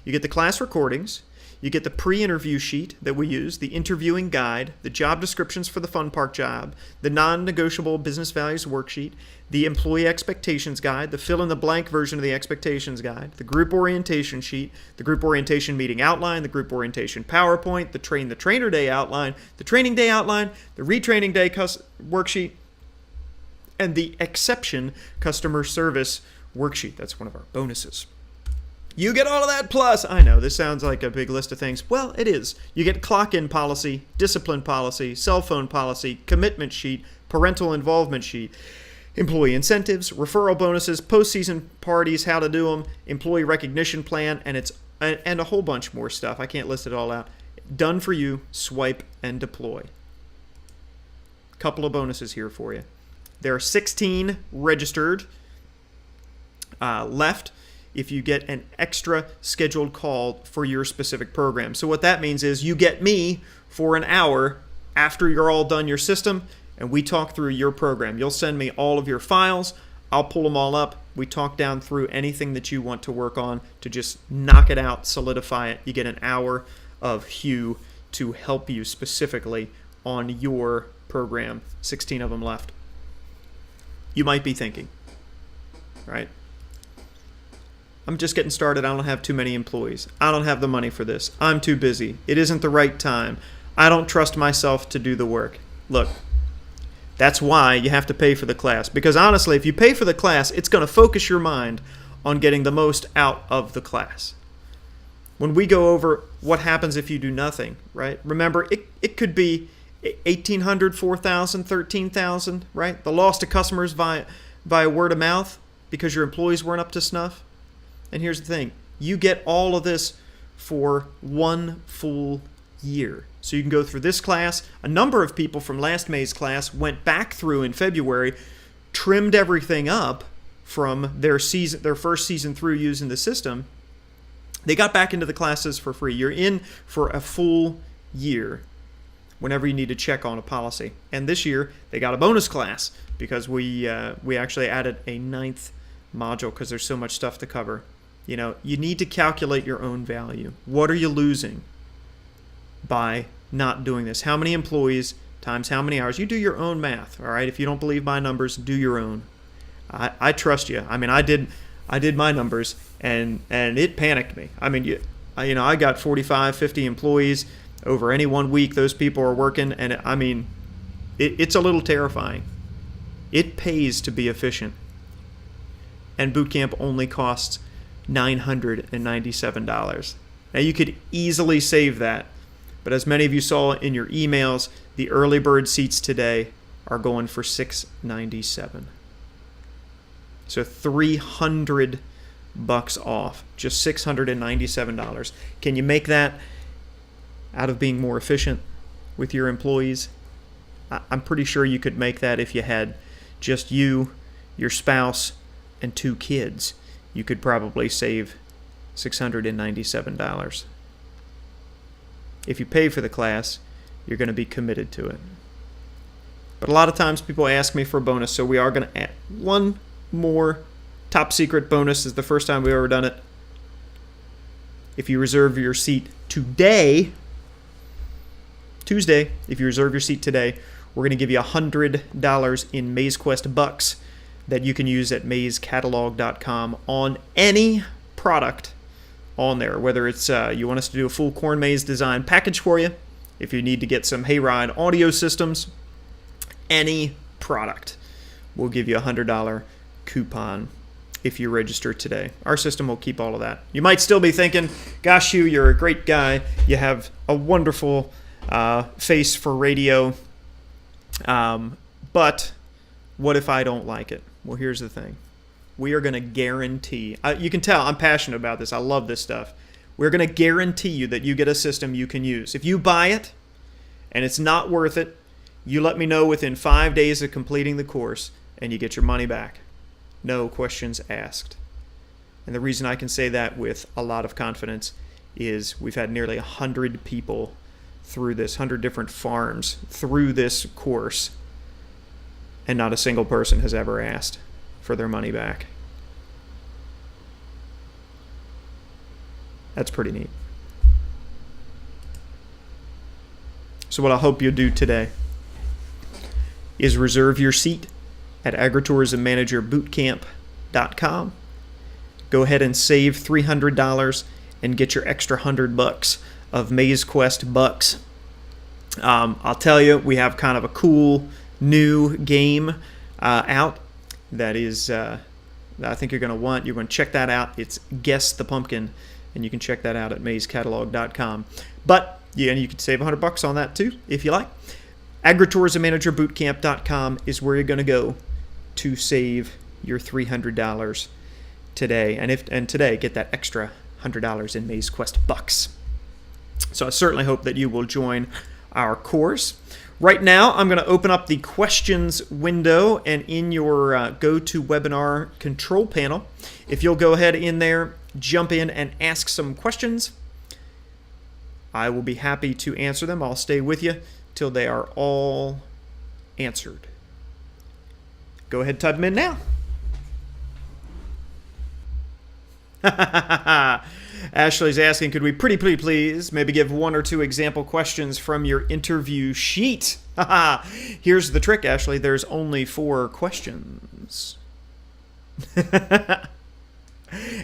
you get the class recordings, you get the pre-interview sheet that we use, the interviewing guide, the job descriptions for the fun park job, the non-negotiable business values worksheet, the employee expectations guide, the fill-in-the-blank version of the expectations guide, the group orientation sheet, the group orientation meeting outline, the group orientation PowerPoint, the train the trainer day outline, the training day outline, the retraining day worksheet, and the exception customer service worksheet. That's one of our bonuses. You get all of that plus, I know, this sounds like a big list of things. Well, it is. You get clock-in policy, discipline policy, cell phone policy, commitment sheet, parental involvement sheet, employee incentives, referral bonuses, postseason parties, how to do them, employee recognition plan, and a whole bunch more stuff. I can't list it all out. Done for you, swipe and deploy. Couple of bonuses here for you. There are 16 registered left if you get an extra scheduled call for your specific program. So what that means is you get me for an hour after you're all done your system, and we talk through your program. You'll send me all of your files. I'll pull them all up. We talk down through anything that you want to work on to just knock it out, solidify it. You get an hour of Hugh to help you specifically on your program. 16 of them left. You might be thinking, right? I'm just getting started. I don't have too many employees. I don't have the money for this. I'm too busy. It isn't the right time. I don't trust myself to do the work. Look, that's why you have to pay for the class. Because honestly, if you pay for the class, it's going to focus your mind on getting the most out of the class. When we go over what happens if you do nothing, right? Remember, it could be 1,800, 4,000, 13,000, right? The loss to customers via word of mouth because your employees weren't up to snuff. And here's the thing. You get all of this for 1 full year. So you can go through this class. A number of people from last May's class went back through in February, trimmed everything up from their first season through using the system. They got back into the classes for free. You're in for a full year whenever you need to check on a policy. And this year, they got a bonus class because we actually added a 9th module because there's so much stuff to cover. You know, you need to calculate your own value. What are you losing by not doing this? How many employees times how many hours? You do your own math, all right? If you don't believe my numbers, do your own. I trust you. I mean, I did my numbers, and it panicked me. I mean, I got 45, 50 employees over any 1 week. Those people are working, and I mean, it's a little terrifying. It pays to be efficient, and boot camp only costs $997. Now, you could easily save that, but as many of you saw in your emails, the early bird seats today are going for $697. So $300 off, just $697. Can you make that out of being more efficient with your employees? I'm pretty sure you could make that if you had just you, your spouse, and 2 kids. You could probably save $697. If you pay for the class, you're going to be committed to it. But a lot of times people ask me for a bonus, so we are going to add one more top secret bonus. This is the first time we've ever done it. If you reserve your seat today, Tuesday, if you reserve your seat today, we're going to give you $100 in Maze Quest bucks that you can use at mazecatalog.com on any product on there, whether it's you want us to do a full corn maze design package for you, if you need to get some hayride audio systems, any product, we'll give you a $100 coupon if you register today. Our system will keep all of that. You might still be thinking, gosh, you're a great guy. You have a wonderful face for radio. But what if I don't like it? Well, here's the thing. We are going to guarantee, you can tell I'm passionate about this. I love this stuff. We're going to guarantee you that you get a system you can use. If you buy it and it's not worth it, you let me know within 5 days of completing the course and you get your money back. No questions asked. And the reason I can say that with a lot of confidence is we've had nearly 100 people through this, 100 different farms through this course, and not a single person has ever asked for their money back. That's pretty neat. So what I hope you'll do today is reserve your seat at agritourismmanagerbootcamp.com. Go ahead and save $300 and get your extra $100 of Maze Quest bucks. I'll tell you, we have kind of a cool new game out that is that I think you're going to want. You're going to check that out. It's Guess the Pumpkin, and you can check that out at mazecatalog.com. But yeah, and you can save $100 on that too if you like. Agritourismmanagerbootcamp.com is where you're going to go to save your $300 today, and today get that extra $100 in Maze Quest bucks. So I certainly hope that you will join our course. Right now, I'm going to open up the questions window, and in your GoToWebinar control panel, if you'll go ahead in there, jump in and ask some questions, I will be happy to answer them. I'll stay with you till they are all answered. Go ahead, type them in now. Ashley's asking, could we pretty please maybe give 1 or 2 example questions from your interview sheet? Here's the trick, Ashley. There's only 4 questions. And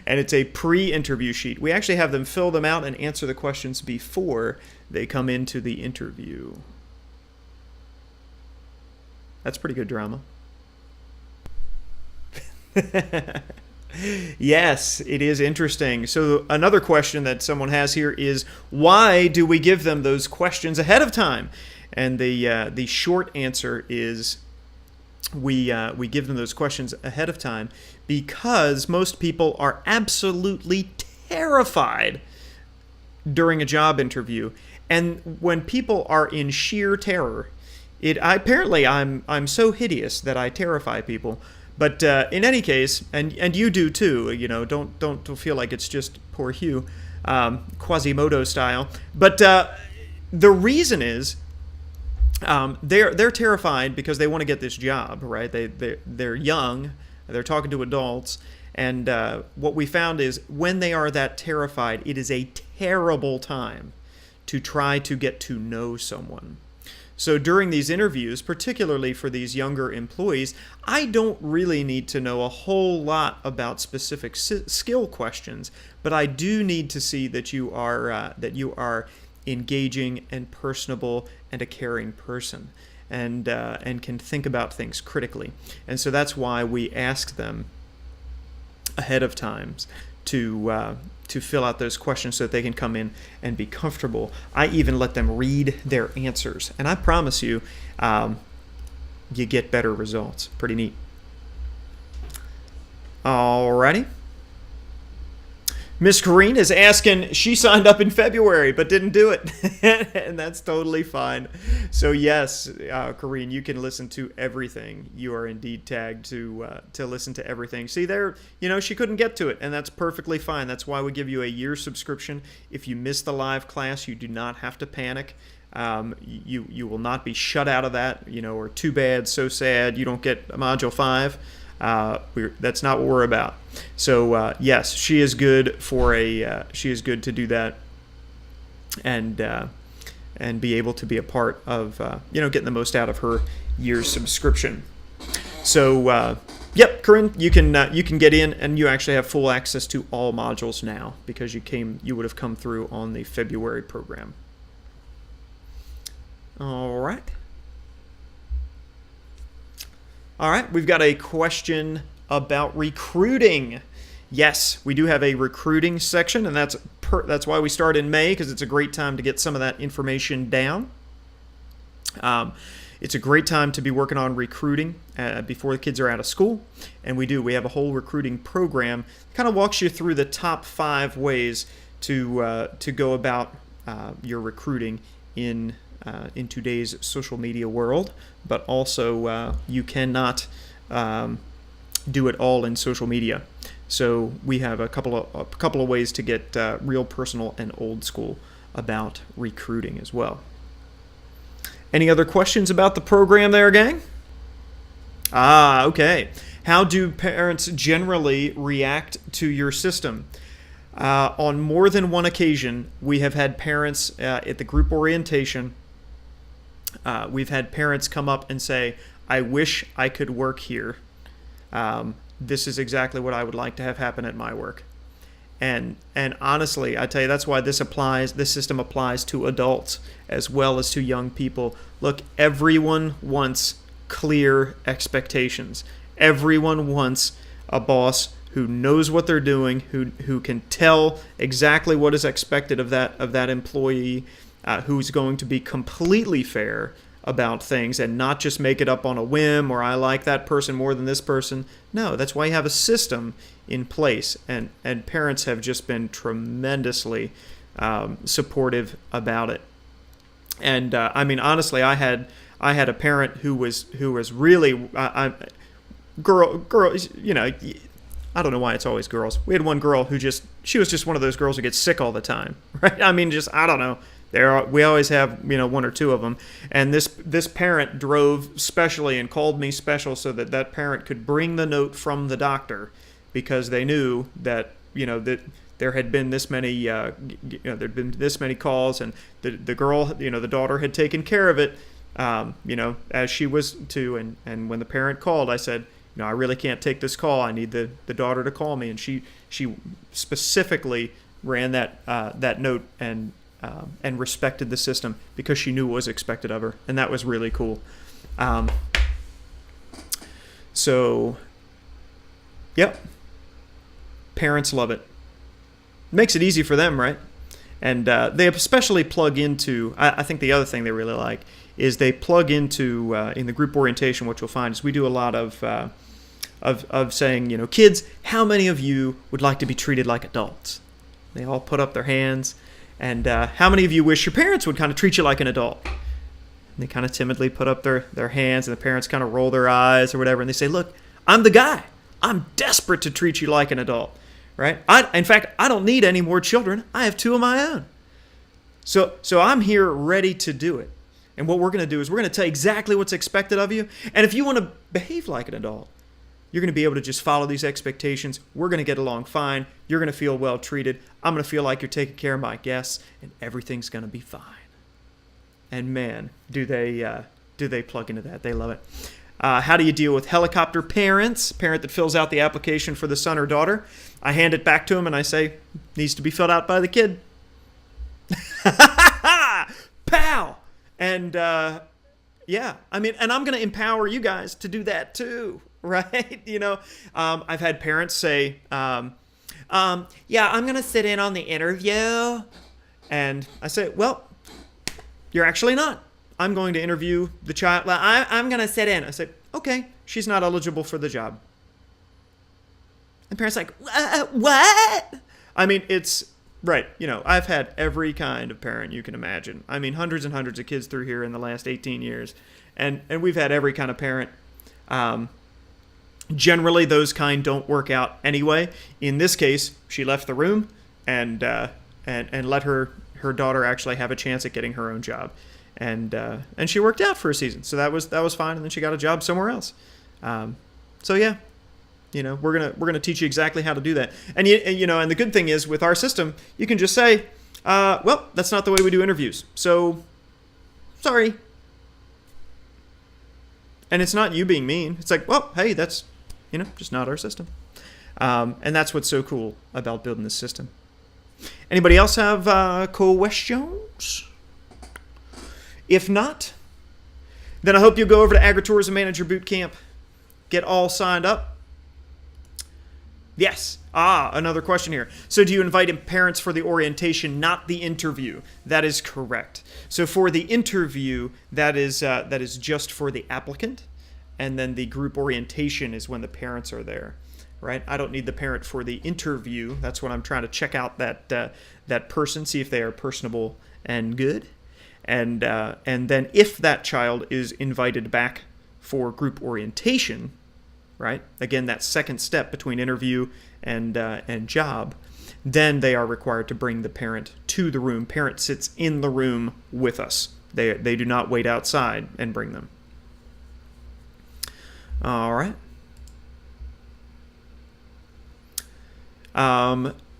it's a pre-interview sheet. We actually have them fill them out and answer the questions before they come into the interview. That's pretty good drama. Yes, it is interesting. So another question that someone has here is, why do we give them those questions ahead of time? And the short answer is, we give them those questions ahead of time because most people are absolutely terrified during a job interview. And when people are in sheer terror, I'm so hideous that I terrify people. But in any case, and you do too. Don't feel like it's just poor Hugh, Quasimodo style. But the reason is, they're terrified because they want to get this job, right? They're young, they're talking to adults, and what we found is when they are that terrified, it is a terrible time to try to get to know someone. So during these interviews, particularly for these younger employees, I don't really need to know a whole lot about specific skill questions, but I do need to see that you are engaging and personable and a caring person, and can think about things critically. And so that's why we ask them ahead of time to fill out those questions so that they can come in and be comfortable. I even let them read their answers, and I promise you, you get better results. Pretty neat. Alrighty. Miss Corrine is asking, she signed up in February but didn't do it, and that's totally fine. So yes, Corrine, you can listen to everything. You are indeed tagged to listen to everything. See there, she couldn't get to it, and that's perfectly fine. That's why we give you a year subscription. If you miss the live class, you do not have to panic. You will not be shut out of that, or too bad, so sad, you don't get Module 5. That's not what we're about. So yes, she is good she is good to do that, and be able to be a part of getting the most out of her year's subscription. So yep, Corinne, you can get in, and you actually have full access to all modules now because you would have come through on the February program. All right. All right, we've got a question about recruiting. Yes, we do have a recruiting section, and that's why we start in May, because it's a great time to get some of that information down. It's a great time to be working on recruiting before the kids are out of school, and we have a whole recruiting program. Kind of walks you through the top 5 ways to go about your recruiting in today's social media world, but also you cannot do it all in social media. So we have a couple of ways to get real personal and old school about recruiting as well. Any other questions about the program there, gang? Okay. How do parents generally react to your system? On more than one occasion, we have had parents at the group orientation. We've had parents come up and say, I wish I could work here. This is exactly what I would like to have happen at my work. And honestly, I tell you, that's why this system applies to adults as well as to young people. Look, everyone wants clear expectations. Everyone wants a boss who knows what they're doing, who can tell exactly what is expected of that employee, who's going to be completely fair about things and not just make it up on a whim, or I like that person more than this person. No, that's why you have a system in place, and parents have just been tremendously supportive about it. And I mean, honestly, I had a parent who was really girl. I don't know why it's always girls. We had one girl she was just one of those girls who gets sick all the time, right? I mean, I don't know. We always have, one or two of them. And this parent drove specially and called me special so that parent could bring the note from the doctor, because they knew that, that there had been this many, there'd been this many calls, and the girl, the daughter had taken care of it, as she was to. And when the parent called, I said, I really can't take this call. I need the daughter to call me. And she specifically ran that note and respected the system because she knew what was expected of her, and that was really cool. So, yep. Parents love it. Makes it easy for them, right? And they especially plug into, I think the other thing they really like is they plug into, in the group orientation, what you'll find is we do a lot of saying, kids, how many of you would like to be treated like adults? They all put up their hands. And how many of you wish your parents would kind of treat you like an adult? And they kind of timidly put up their hands, and the parents kind of roll their eyes or whatever, and they say, look, I'm the guy. I'm desperate to treat you like an adult. Right? In fact, I don't need any more children. I have 2 of my own. So I'm here ready to do it. And what we're going to do is we're going to tell you exactly what's expected of you. And if you want to behave like an adult, you're going to be able to just follow these expectations. We're going to get along fine. You're going to feel well treated. I'm going to feel like you're taking care of my guests, and everything's going to be fine. And man, do they plug into that? They love it. How do you deal with helicopter parents? Parent that fills out the application for the son or daughter. I hand it back to him and I say, needs to be filled out by the kid. Pow! And yeah, and I'm going to empower you guys to do that too, right? I've had parents say, yeah, I'm going to sit in on the interview. And I say, well, you're actually not. I'm going to interview the child. I'm going to sit in. I said, okay, she's not eligible for the job. And parents are like, what? It's right. I've had every kind of parent you can imagine. Hundreds and hundreds of kids through here in the last 18 years. And we've had every kind of parent. Generally, those kind don't work out anyway. In this case, she left the room and let her daughter actually have a chance at getting her own job. And she worked out for a season, so that was fine. And then she got a job somewhere else. So yeah, we're gonna teach you exactly how to do that. And and the good thing is with our system, you can just say, well, that's not the way we do interviews. So sorry. And it's not you being mean. It's like, well, hey, that's just not our system. And that's what's so cool about building this system. Anybody else have questions? If not, then I hope you'll go over to Agritourism Manager Bootcamp. Get all signed up. Yes. Another question here. So do you invite parents for the orientation, not the interview? That is correct. So for the interview, that is just for the applicant. And then the group orientation is when the parents are there. Right? I don't need the parent for the interview. That's when I'm trying to check out that person, see if they are personable and good. And then if that child is invited back for group orientation, right? Again, that second step between interview and job, then they are required to bring the parent to the room. Parent sits in the room with us. They do not wait outside and bring them. All right.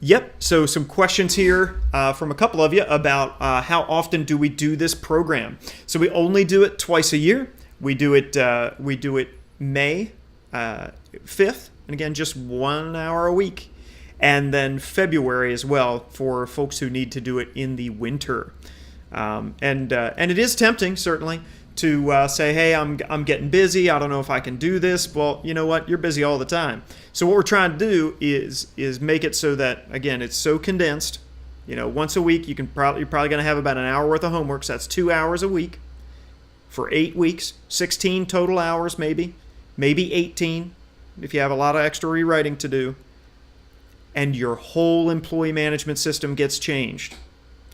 Yep, so some questions here from a couple of you about how often do we do this program. So we only do it twice a year. We do it May 5th, and again, just 1 hour a week. And then February as well for folks who need to do it in the winter. And it is tempting, certainly, to say, hey, I'm getting busy. I don't know if I can do this. Well, you know what? You're busy all the time. So what we're trying to do is make it so that, again, it's so condensed. Once a week, you're probably going to have about an hour worth of homework. So that's 2 hours a week for 8 weeks, 16 total hours maybe 18 if you have a lot of extra rewriting to do. And your whole employee management system gets changed.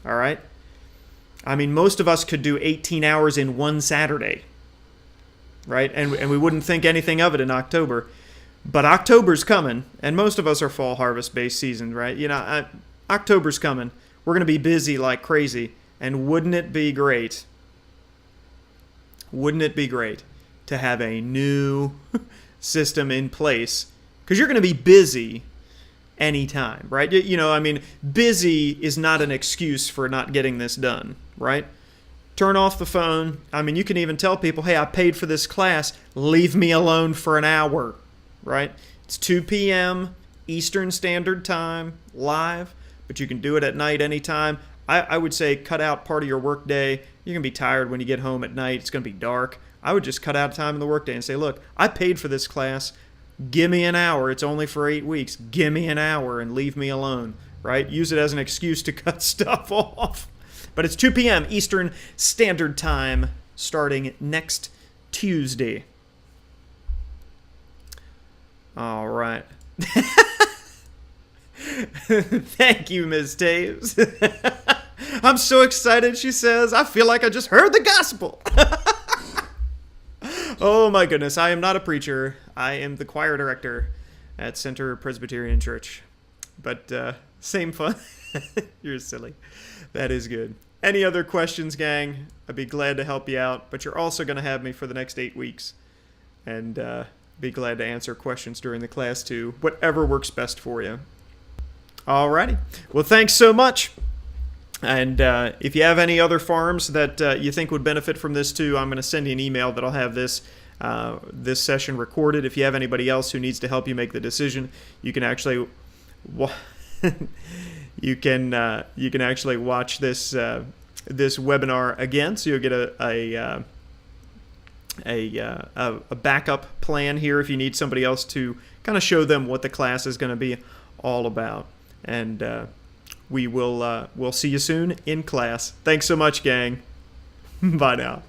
All right? Most of us could do 18 hours in one Saturday, right? And we wouldn't think anything of it in October. But October's coming, and most of us are fall harvest-based seasons, right? October's coming. We're going to be busy like crazy. And wouldn't it be great? Wouldn't it be great to have a new system in place? Because you're going to be busy anytime, right? Busy is not an excuse for not getting this done, right? Turn off the phone. You can even tell people, hey, I paid for this class. Leave me alone for an hour, right? It's 2 p.m. Eastern Standard Time, live, but you can do it at night anytime. I would say cut out part of your work day. You're going to be tired when you get home at night. It's going to be dark. I would just cut out time in the workday and say, look, I paid for this class. Give me an hour. It's only for 8 weeks. Give me an hour and leave me alone, right? Use it as an excuse to cut stuff off. But it's 2 p.m. Eastern Standard Time starting next Tuesday. All right. Thank you, Ms. Taves. I'm so excited, she says. I feel like I just heard the gospel. Oh my goodness, I am not a preacher. I am the choir director at Center Presbyterian Church. But same fun. You're silly. That is good. Any other questions, gang? I'd be glad to help you out. But you're also going to have me for the next 8 weeks. And be glad to answer questions during the class too. Whatever works best for you. Alrighty. Well, thanks so much. And if you have any other farms that you think would benefit from this too, I'm going to send you an email that'll have this session recorded. If you have anybody else who needs to help you make the decision, you can actually you can actually watch this webinar again, so you'll get a backup plan here if you need somebody else to kind of show them what the class is going to be all about. And we'll see you soon in class. Thanks so much, gang. Bye now.